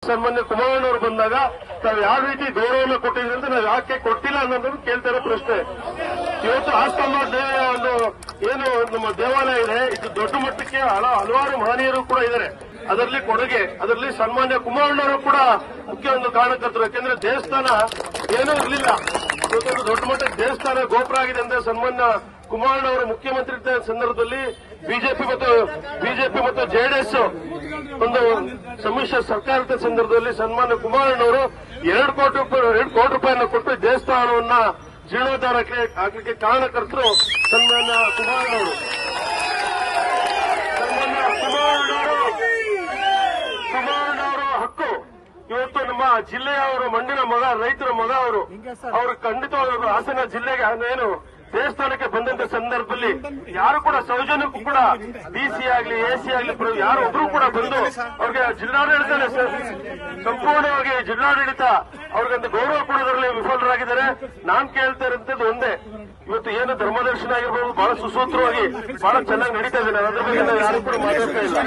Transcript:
ಸನ್ಮಾನ್ಯ ಕುಮಾರಣ್ಣವರು ಬಂದಾಗ ತಾವು ಯಾವ ರೀತಿ ಗೌರವವನ್ನು ಕೊಟ್ಟಿದ್ರಿ ಅಂತ ನಾವು ಯಾಕೆ ಕೊಟ್ಟಿಲ್ಲ ಅನ್ನೋದನ್ನು ಕೇಳ್ತಾರೆ ಪ್ರಶ್ನೆ. ಇವತ್ತು ಆಸ್ತಂಬ ಒಂದು ಏನು ನಮ್ಮ ದೇವಾಲಯ ಇದೆ, ಇದು ದೊಡ್ಡ ಮಟ್ಟಕ್ಕೆ ಹಲವಾರು ಮಹನೀಯರು ಕೂಡ ಇದ್ದಾರೆ. ಅದರಲ್ಲಿ ಕೊಡುಗೆ, ಅದರಲ್ಲಿ ಸನ್ಮಾನ್ಯ ಕುಮಾರಣ್ಣವರು ಕೂಡ ಮುಖ್ಯ ಒಂದು ಕಾರಣಕರ್ತರು. ಯಾಕೆಂದ್ರೆ ದೇವಸ್ಥಾನ ಏನೂ ಇರಲಿಲ್ಲ, ಇವತ್ತೊಂದು ದೊಡ್ಡ ಮಟ್ಟದ ದೇವಸ್ಥಾನ ಗೋಪುರ ಆಗಿದೆ ಅಂದ್ರೆ ಸನ್ಮಾನ್ಯ ಕುಮಾರಣ್ಣವರು ಮುಖ್ಯಮಂತ್ರಿ ಸಂದರ್ಭದಲ್ಲಿ ಬಿಜೆಪಿ ಮತ್ತು ಜೆಡಿಎಸ್ ಒಂದು ಸಮ್ಮಿಶ್ರ ಸರ್ಕಾರದ ಸಂದರ್ಭದಲ್ಲಿ ಸನ್ಮಾನ್ಯ ಕುಮಾರಣ್ಣವರು 2 ಕೋಟಿ ರೂಪಾಯಿಯನ್ನು ಕೊಟ್ಟು ದೇವಸ್ಥಾನವನ್ನ ಜೀರ್ಣೋದ್ಧಾರಕ್ಕೆ ಆಗಲಿಕ್ಕೆ ಕಾರಣಕರ್ತರು ಸನ್ಮಾನ್ಯ ಕುಮಾರಣ್ಣವರು. ಕುಮಾರಣ್ಣವರ ಹಕ್ಕು ಇವತ್ತು ನಮ್ಮ ಜಿಲ್ಲೆಯವರು, ಮಂಡ್ಯನ ಮಗ, ರೈತರ ಮಗ ಅವರು ಖಂಡಿತವಾದ ಹಾಸನ ಜಿಲ್ಲೆಗೆ ಏನು ದೇವಸ್ಥಾನಕ್ಕೆ ಬಂದಂತ ಸಂದರ್ಭದಲ್ಲಿ ಯಾರು ಕೂಡ ಸೌಜನ್ಯಕ್ಕೂ ಕೂಡ ಡಿಸಿ ಆಗ್ಲಿ ಎಸಿ ಆಗ್ಲಿ ಯಾರು ಒಬ್ರು ಕೂಡ ಬಂದು ಅವ್ರಿಗೆ ಜಿಲ್ಲಾಡಳಿತ ಸಂಪೂರ್ಣವಾಗಿ ಜಿಲ್ಲಾಡಳಿತ ಅವ್ರಿಗೊಂದು ಗೌರವ ಕೊಡೋದ್ರಲ್ಲಿ ವಿಫಲರಾಗಿದ್ದಾರೆ. ನಾನ್ ಕೇಳ್ತಾ ಇರೋಂಥದ್ದು ಒಂದೇ, ಇವತ್ತು ಏನು ಧರ್ಮದರ್ಶನ ಆಗಿರ್ಬೋದು ಬಹಳ ಸುಸೂತ್ರವಾಗಿ ಬಹಳ ಚೆನ್ನಾಗಿ ನಡೀತಾ ಇದೆ. ಅದ್ರ ಬಗ್ಗೆ ಯಾರು ಕೂಡ ಮಾತಾಡ್ತಾ ಇಲ್ಲ.